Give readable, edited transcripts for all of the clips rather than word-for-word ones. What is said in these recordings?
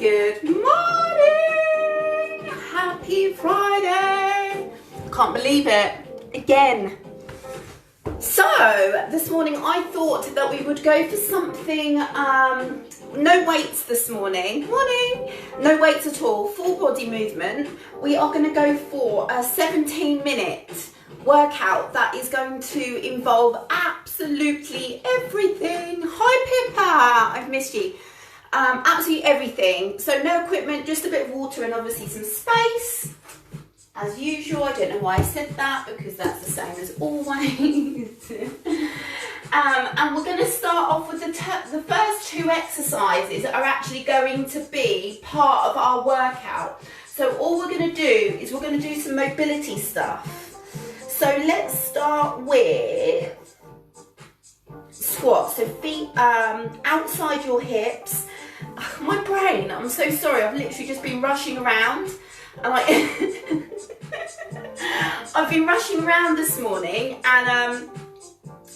Good morning! Happy Friday! Can't believe it. Again. So, this morning I thought that we would go for something, no weights this morning. Morning! No weights at all, full body movement. We are going to go for a 17-minute workout that is going to involve absolutely everything. Hi Pippa, I've missed you. Absolutely everything. So no equipment, just a bit of water and obviously some space. As usual, I don't know why I said that because that's the same as always. And we're going to start off with the first two exercises that are actually going to be part of our workout. So all we're going to do is we're going to do some mobility stuff. So let's start with squats. So feet outside your hips. My brain, I'm so sorry, I've literally just been rushing around. And I've been rushing around this morning and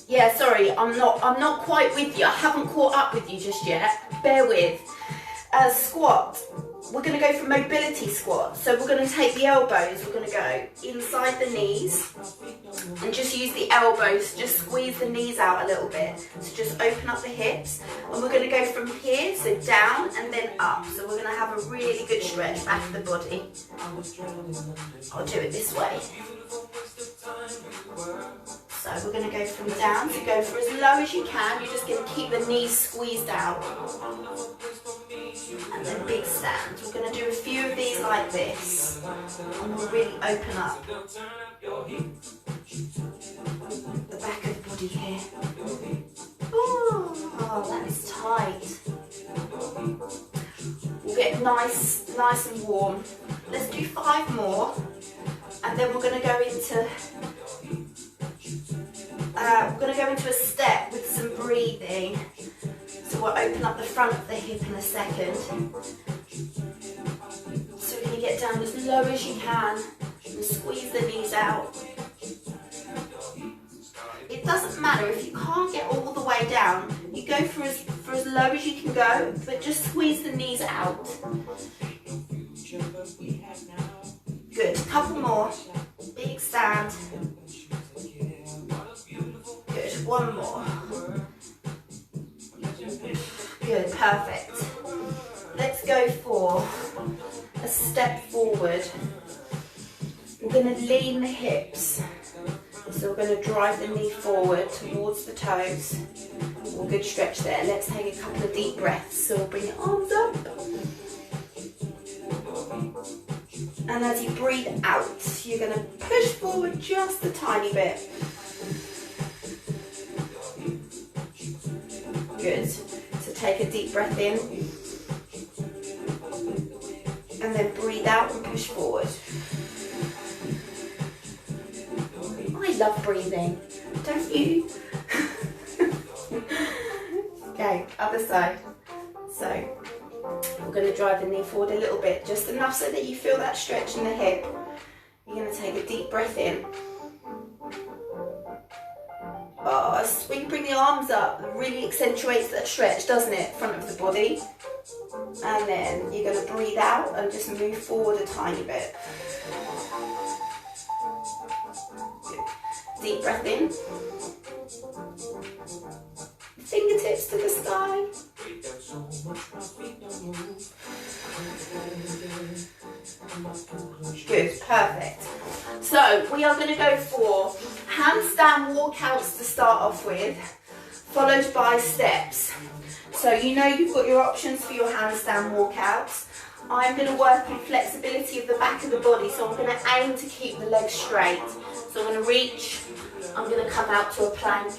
yeah, sorry, I'm not quite with you. I haven't caught up with you just yet. Bear with. Squat. We're going to go for mobility squat. So we're going to take the elbows, we're going to go inside the knees and just use the elbows, just squeeze the knees out a little bit. So just open up the hips and we're going to go from here, so down and then up. So we're going to have a really good stretch back of the body. I'll do it this way. So we're going to go from down, so go for as low as you can. You're just going to keep the knees squeezed out. And then big stand. We're going to do a few of these like this. And we'll really open up the back of the body here. Oh, that is tight. We'll get nice and warm. Let's do 5 more. And then we're going to go into a step with some breathing. So we'll open up the front of the hip in a second. So we're going to get down as low as you can and squeeze the knees out. It doesn't matter if you can't get all the way down. You go for as low as you can go, but just squeeze the knees out. Good. Couple more. Big stand. Good. One more. Good, perfect. Let's go for a step forward. We're going to lean the hips. So we're going to drive the knee forward towards the toes. Well, good stretch there. Let's take a couple of deep breaths. So we'll bring your arms up. And as you breathe out, you're going to push forward just a tiny bit. Good. So take a deep breath in. And then breathe out and push forward. I love breathing. Don't you? Okay, other side. So we're going to drive the knee forward a little bit, just enough so that you feel that stretch in the hip. You're going to take a deep breath in. Oh, when you bring the arms up, it really accentuates that stretch, doesn't it? Front of the body. And then you're going to breathe out and just move forward a tiny bit. Good. Deep breath in. Fingertips to the sky. Good, perfect. So we are going to go for handstand walkouts to start off with, followed by steps. So you know you've got your options for your handstand walkouts. I'm going to work on flexibility of the back of the body, so I'm going to aim to keep the legs straight. So I'm going to reach, I'm going to come out to a plank,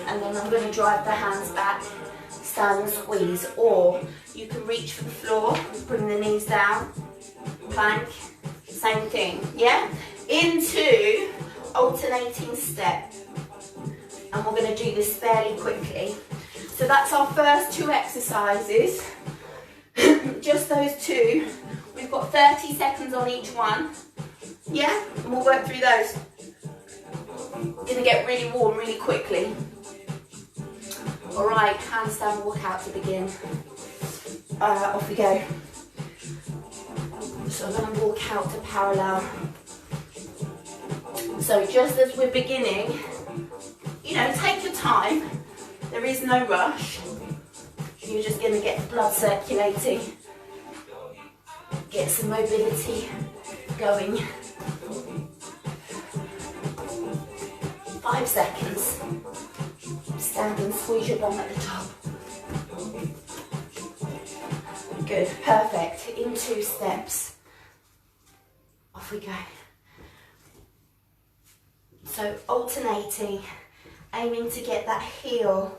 and then I'm going to drive the hands back, stand and squeeze. Or you can reach for the floor, bring the knees down, plank, same thing, yeah? Into alternating step. And we're going to do this fairly quickly. So that's our first 2 exercises. Just those 2. We've got 30 seconds on each one. Yeah? And we'll work through those. Gonna get really warm really quickly. Alright, handstand walkout to begin. Off we go. So I'm going to walk out to parallel. So just as we're beginning, you know, take your time. There is no rush. You're just going to get blood circulating, get some mobility going. 5 seconds. Stand and squeeze your bum at the top. Good, perfect. In 2 steps. Off we go. So alternating, aiming to get that heel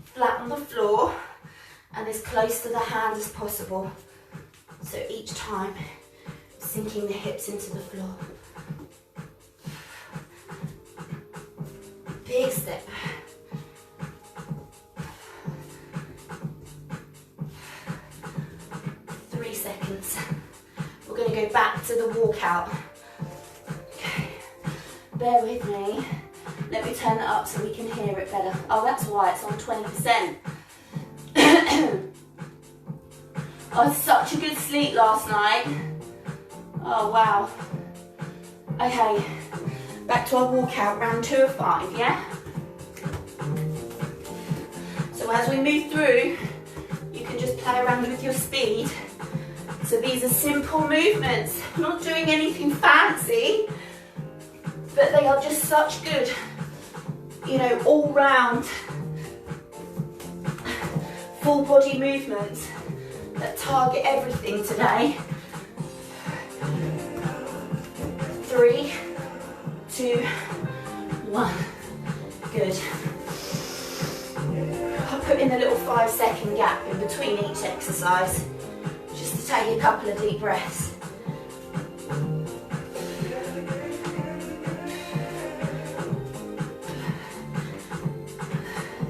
flat on the floor and as close to the hand as possible. So each time, sinking the hips into the floor. Big step. We're going to go back to the walkout. Okay, bear with me. Let me turn it up so we can hear it better. Oh, that's why it's on 20%. I had such a good sleep last night. Oh, wow. Okay, back to our walkout, round 2 of 5, yeah? So as we move through, you can just play around with your speed. So these are simple movements, not doing anything fancy, but they are just such good, you know, all round full body movements that target everything today. 3, 2, 1, good. I'll put in a little 5-second gap in between each exercise. Just to take a couple of deep breaths.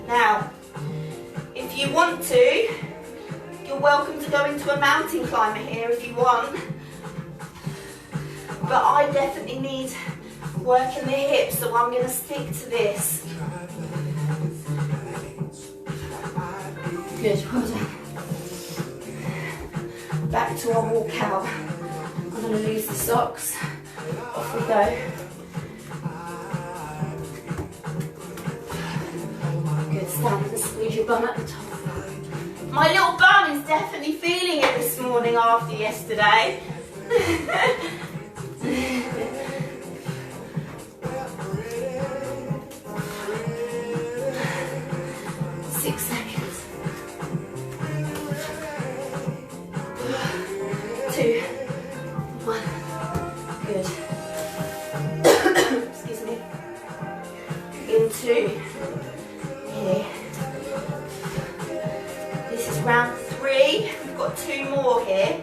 Now, if you want to, you're welcome to go into a mountain climber here if you want. But I definitely need work in the hips, so I'm going to stick to this. Good, well done. Back to our walkout. I'm going to lose the socks. Off we go. Good, stand and squeeze your bum at the top. My little bum is definitely feeling it this morning after yesterday. 6 seconds. 2, 1. Good. Excuse me. Into here. This is round 3. We've got 2 more here.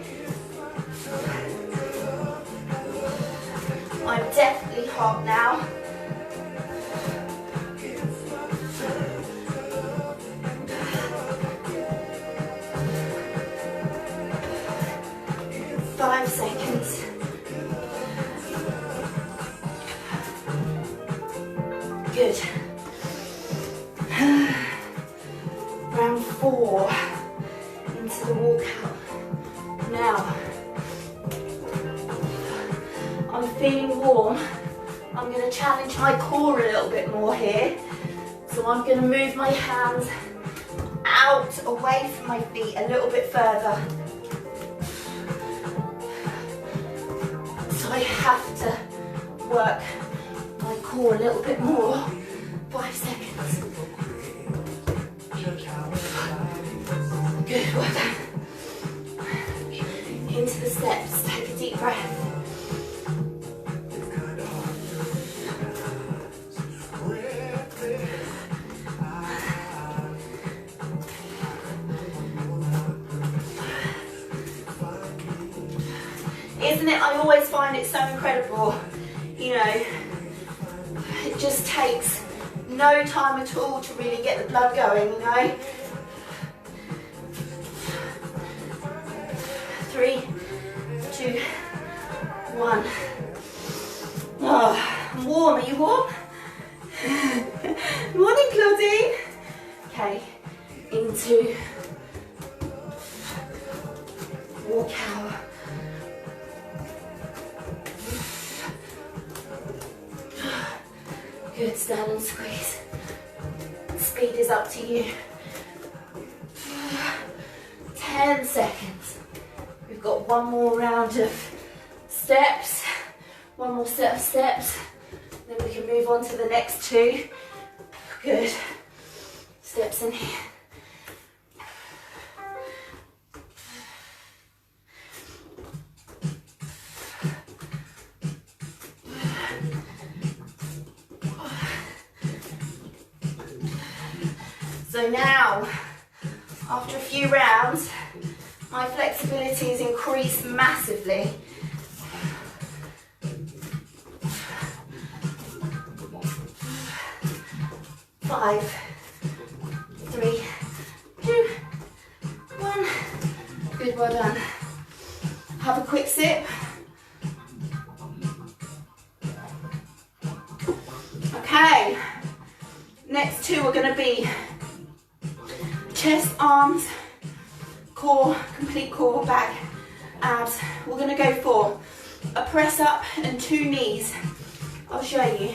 I'm definitely hot now. Seconds. Good. Round 4 into the walkout. Now, I'm feeling warm. I'm going to challenge my core a little bit more here. So I'm going to move my hands out away from my feet a little bit further. I have to work my core a little bit more. 5 seconds. Good, well done. Into the steps, take a deep breath. Isn't it? I always find it so incredible, you know, it just takes no time at all to really get the blood going, you know. 3, 2, 1. Oh, I'm warm. Are you warm? Morning, Claudine. Okay, into walk out. Good, stand and squeeze. Speed is up to you. 10 seconds. We've got one more round of steps. One more set of steps. Then we can move on to the next two. Good. Steps in here. So now, after a few rounds, my flexibility has increased massively. Five, 3, 2, 1. Good, well done. Have a quick sip. Okay, next two are going to be chest, arms, core, complete core, back, abs. We're going to go for a press up and 2 knees. I'll show you.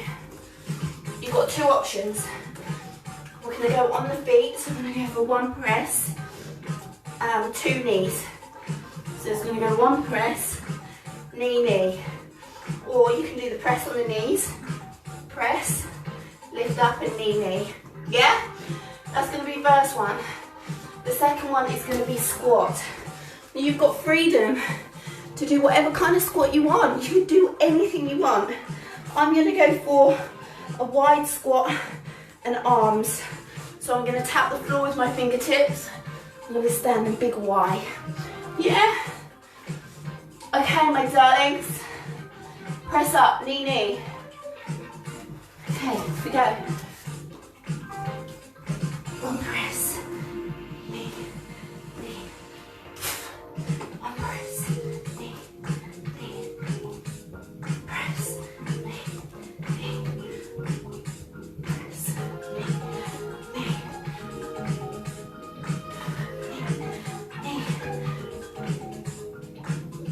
You've got 2 options. We're going to go on the feet, so we're going to go for 1 press, 2 knees. So it's going to go 1 press, knee, knee. Or you can do the press on the knees, press, lift up and knee, knee. Yeah? That's going to be first one. The second one is going to be squat. You've got freedom to do whatever kind of squat you want. You can do anything you want. I'm going to go for a wide squat and arms. So I'm going to tap the floor with my fingertips. I'm going to stand in big Y. Yeah? Okay, my darlings. Press up, knee, knee. Okay, off we go. 1 press, knee, knee. 1 press, knee, knee. Press, knee, knee. Press, knee, knee.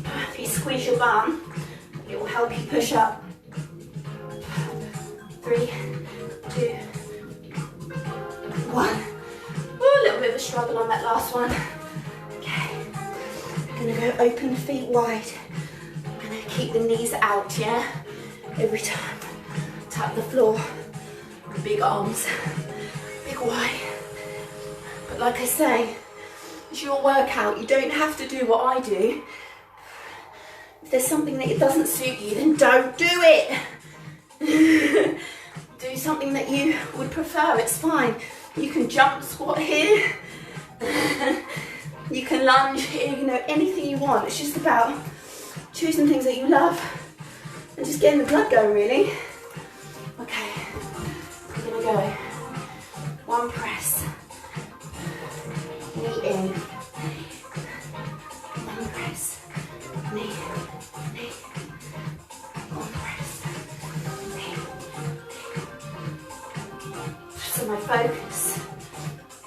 If you squeeze your bum, it will help you push up. 3, 2, 1. Ooh, a little bit of a struggle on that last one. Okay, I'm gonna go open the feet wide. I'm gonna keep the knees out, yeah? Every time. Tap the floor. Big arms. Big Y. But like I say, it's your workout. You don't have to do what I do. If there's something that it doesn't suit you, then don't do it. Do something that you would prefer, it's fine. You can jump squat here. You can lunge here, you know, anything you want. It's just about choosing things that you love and just getting the blood going, really. Okay, I'm gonna go. 1 press. Knee in. 1 press. Knee. Knee. 1 press. Knee. So my focus.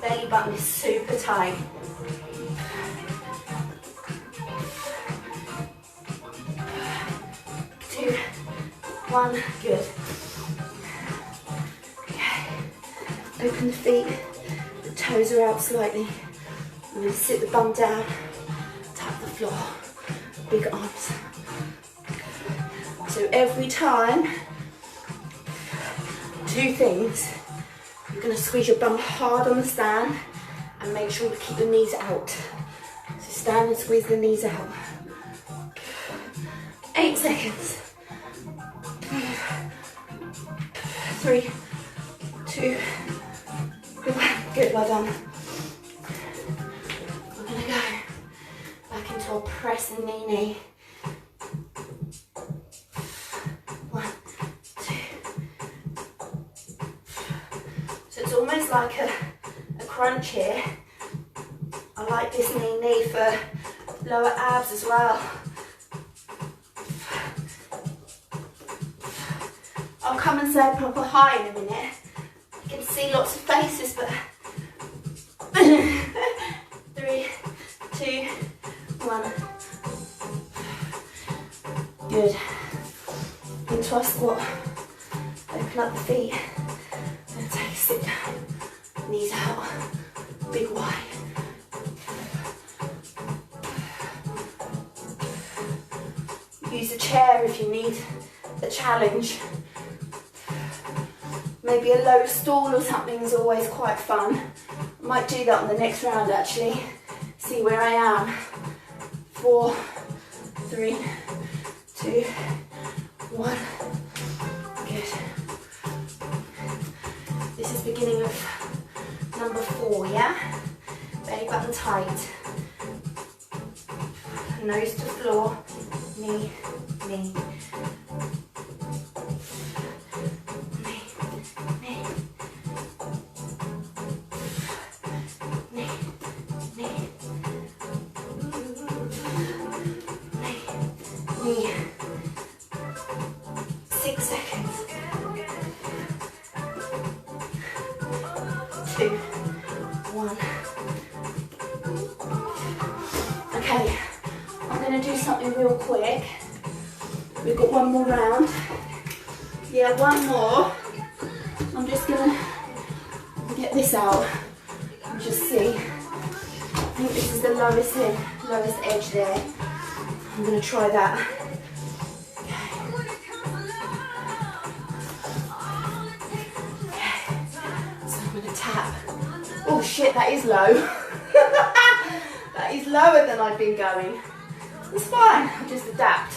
Belly button is super tight. 2, 1, good. Okay, open the feet, the toes are out slightly. I'm going to sit the bum down, tap the floor, big arms. So every time, 2 things. You're going to squeeze your bum hard on the stand and make sure to keep the knees out. So stand and squeeze the knees out. 8 seconds. 3, 2, 1. Good, well done. We're going to go back into a press and knee, knee. 1, 2. So it's almost like a crunch here. I like this knee, knee for lower abs as well. I'll come and say a proper hi in a minute. You can see lots of faces, but 3, 2, 1. Good. Into our squat. Open open up the feet. Then take a sit down. Knees out. Big Y. Use a chair if you need a challenge. Maybe a low stool or something is always quite fun. I might do that on the next round actually. See where I am. 4, 3, 2, 1. Good. This is beginning of number 4, yeah? Belly button tight. Nose to floor. Knee, knee. Knee. 6 seconds. 2, 1. Okay, I'm going to do something real quick. We've got one more round. Yeah, one more. I'm just going to get this out and just see. I think this is the lowest edge there. I'm going to try that. Okay. So I'm going to tap. Oh shit, that is low. That is lower than I've been going. It's fine, I'll just adapt.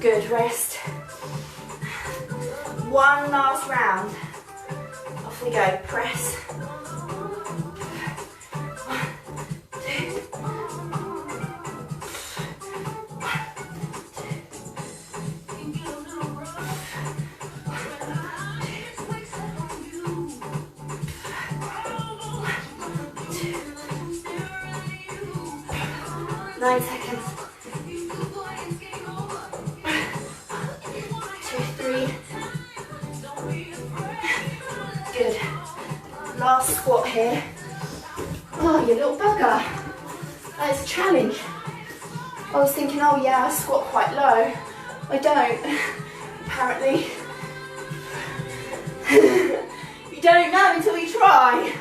Good, rest. One last round. Off we go, press. 1, 2. 9 seconds. 2, 3. Good. Last squat here. Oh, you little bugger. That is a challenge. I was thinking, oh yeah, I squat quite low. I don't. Apparently. You don't know until you try.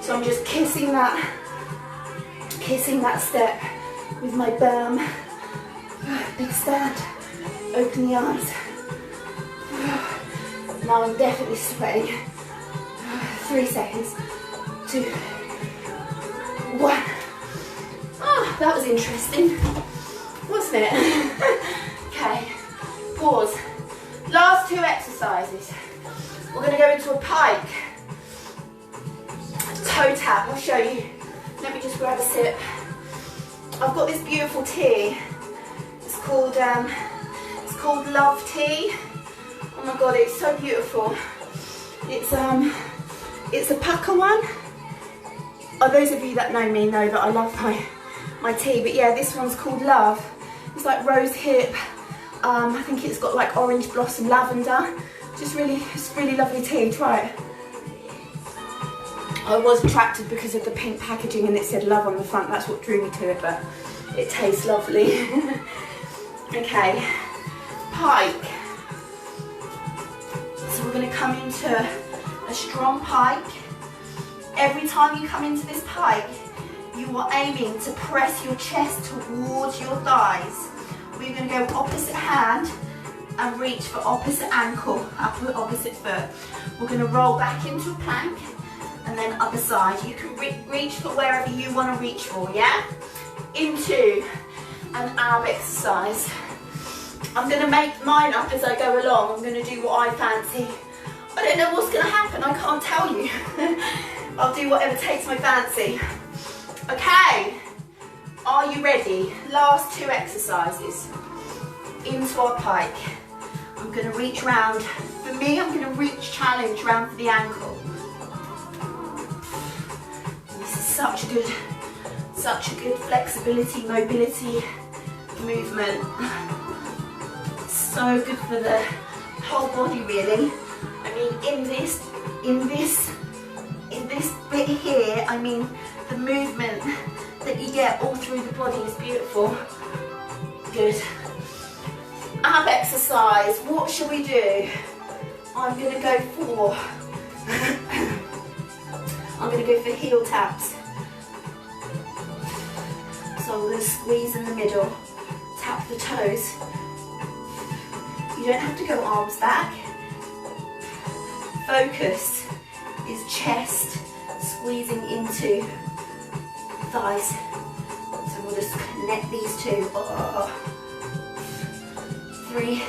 So I'm just kissing that step with my bum. Big stand. Open the arms. Now I'm definitely sweating. 3 seconds. 2, 1. Oh, that was interesting, wasn't it? Okay, pause. Last 2 exercises. We're going to go into a pike. Toe tap, I'll show you. Let me just grab a sip. I've got this beautiful tea. It's called Love Tea. Oh my god, it's so beautiful. It's a Pukka one. Oh, those of you that know me know that I love my tea, but yeah, this one's called Love. It's like rose hip. I think it's got like orange blossom lavender. It's really lovely tea. Try it. I was attracted because of the pink packaging and it said love on the front. That's what drew me to it, but it tastes lovely. Okay, pike. So we're going to come into a strong pike. Every time you come into this pike, you are aiming to press your chest towards your thighs. We're going to go opposite hand and reach for opposite ankle, opposite foot. We're going to roll back into a plank and then other side. You can reach for wherever you want to reach for, yeah? Into an ab exercise. I'm going to make mine up as I go along. I'm going to do what I fancy. I don't know what's going to happen, I can't tell you. I'll do whatever takes my fancy. Okay, are you ready? Last 2 exercises. Into our pike. I'm going to reach round. For me, I'm going to reach challenge round for the ankle. And this is such a good flexibility, mobility movement. so good for the whole body really. I mean, in this bit here, I mean, the movement that you get all through the body is beautiful. Good. Ab exercise, what should we do? I'm gonna go for heel taps. So I'm gonna squeeze in the middle, tap the toes. You don't have to go arms back. Focus is chest squeezing into thighs. So we'll just connect these two. 3,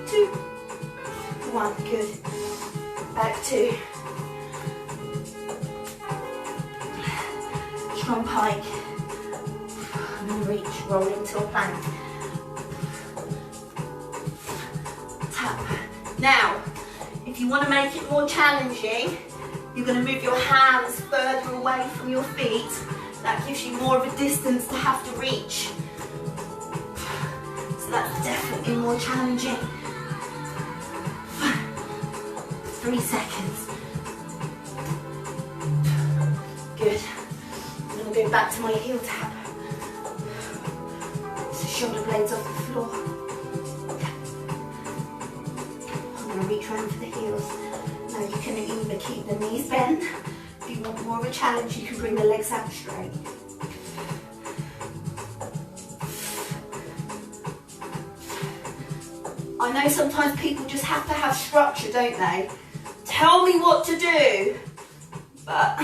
2, 1, good. Back to strong pike. And then reach, roll into a plank. Tap. Now, if you want to make it more challenging, you're going to move your hands further away from your feet. That gives you more of a distance to have to reach. So that's definitely more challenging. 3 seconds. Good. I'm going to go back to my heel tap. So shoulder blades off the floor. I'm going to reach around for the heels. Now you can either keep the knees bent. If you want more of a challenge, you can bring the legs out straight. I know sometimes people just have to have structure, don't they? Tell me what to do. But,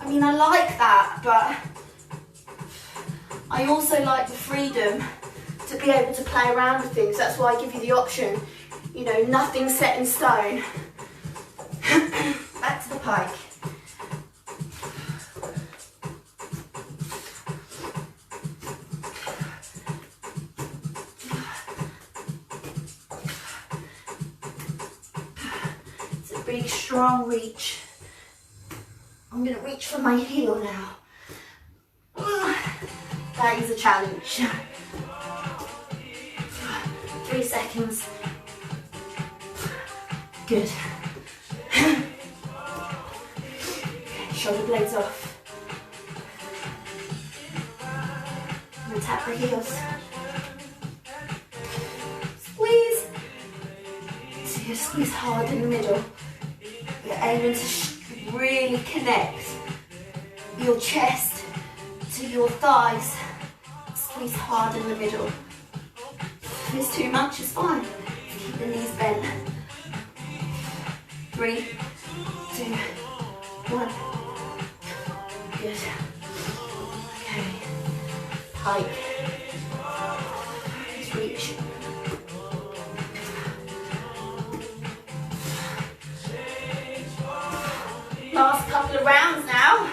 I mean, I like that, but I also like the freedom to be able to play around with things. That's why I give you the option. You know, nothing's set in stone. Back to the pike. It's a big, strong reach. I'm going to reach for my heel now. That is a challenge. 3 seconds. Good. Shoulder blades off. And tap the heels. Squeeze. So you squeeze hard in the middle. You're aiming to really connect your chest to your thighs. Squeeze hard in the middle. If it's too much, it's fine. Keep the knees bent. 3, 2, 1. Good. Okay. Pike. Just reach. Last couple of rounds now.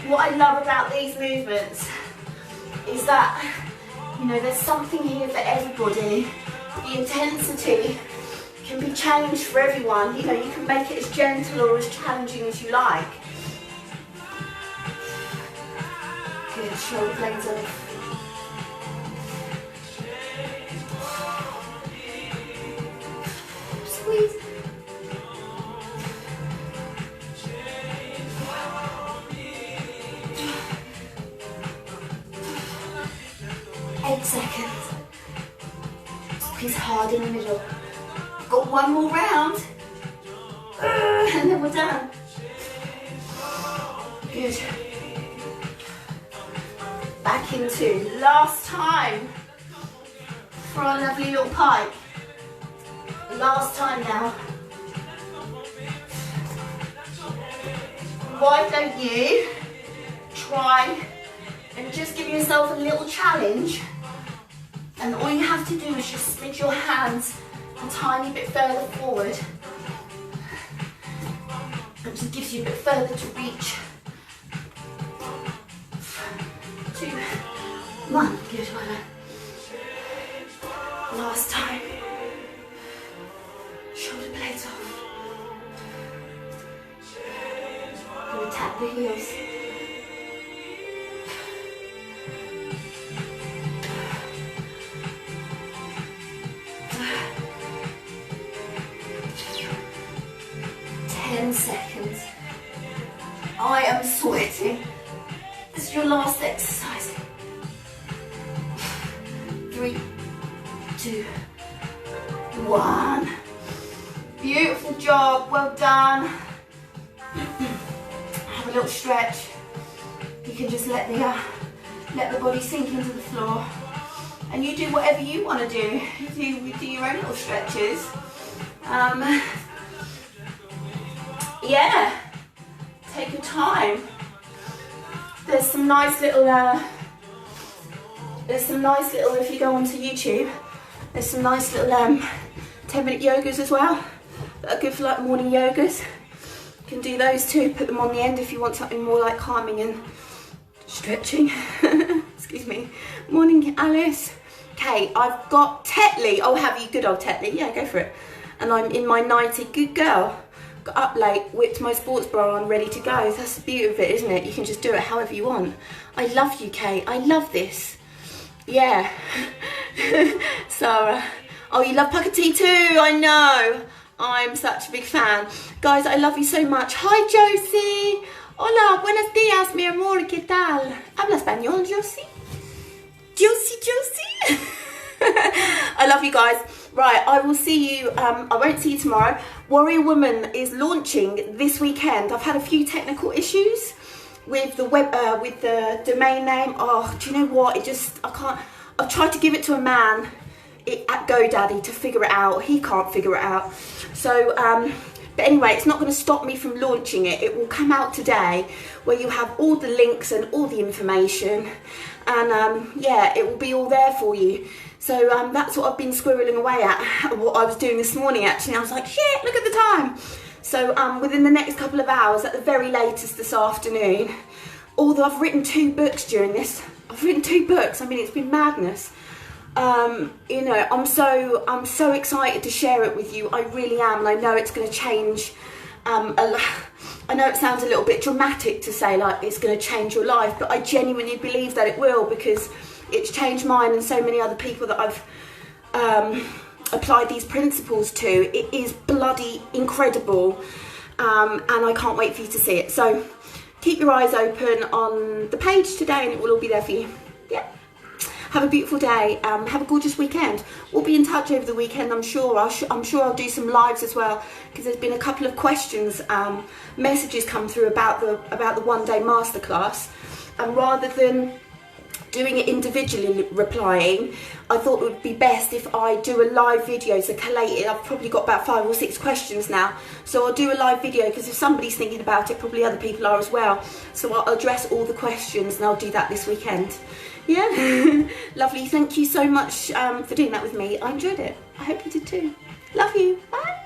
What I love about these movements is that, you know, there's something here for everybody. The intensity can be changed for everyone. You know, you can make it as gentle or as challenging as you like. Good, shoulder blades off. Squeeze. Seconds. Squeeze hard in the middle. Got one more round. And then we're done. Good. Back into last time for our lovely little pike. Last time now. Why don't you try and just give yourself a little challenge? And all you have to do is just split your hands a tiny bit further forward. It just gives you a bit further to reach. 2, 1, good, well done. Last time. heels. Seconds. I am sweating. This is your last exercise. 3, 2, 1. Beautiful job, well done. Have a little stretch. You can just let the body sink into the floor, and you do whatever you want to do. You do your own little stretches. Yeah, take your time. There's some nice little, if you go onto YouTube, there's some nice little 10-minute yogas as well that are good for like morning yogas. You can do those too, put them on the end if you want something more like calming and stretching. Excuse me. Morning, Alice. Okay, I've got Tetley. Oh, have you? Good old Tetley. Yeah, go for it. And I'm in my 90. Good girl. Got up late, whipped my sports bra on, ready to go. That's the beauty of it, isn't it? You can just do it however you want. I love you, Kate. I love this. Yeah. Sarah. Oh, you love Pucker Tea too. I know. I'm such a big fan. Guys, I love you so much. Hi, Josie. Hola, buenos días, mi amor. ¿Qué tal? ¿Habla español, Josie? Josie. I love you guys. Right, I will see you, I won't see you tomorrow. Warrior Woman is launching this weekend. I've had a few technical issues with the web, with the domain name. Oh, do you know what? I've tried to give it to a man at GoDaddy to figure it out. He can't figure it out. So, but anyway, it's not going to stop me from launching it. It will come out today, where you have all the links and all the information. And yeah, it will be all there for you. So that's what I've been squirreling away at, what I was doing this morning actually. I was like, shit, look at the time. So within the next couple of hours, at the very latest this afternoon, although I've written 2 books during this, I've written 2 books, I mean, it's been madness. You know, I'm so excited to share it with you. I really am, and I know it's going to change I know it sounds a little bit dramatic to say like it's going to change your life, but I genuinely believe that it will, because it's changed mine and so many other people that I've applied these principles to. It is bloody incredible, and I can't wait for you to see it. So keep your eyes open on the page today and it will all be there for you. Yeah. Have a beautiful day. Have a gorgeous weekend. We'll be in touch over the weekend, I'm sure. I'm sure I'll do some lives as well, because there's been a couple of questions, messages come through about the one-day masterclass, and rather than doing it individually replying, I thought it would be best if I do a live video. So collate it. I've probably got about 5 or 6 questions now, so I'll do a live video, because if somebody's thinking about it, probably other people are as well. So I'll address all the questions and I'll do that this weekend. Yeah. Lovely. Thank you so much for doing that with me. I enjoyed it. I hope you did too. Love you. Bye.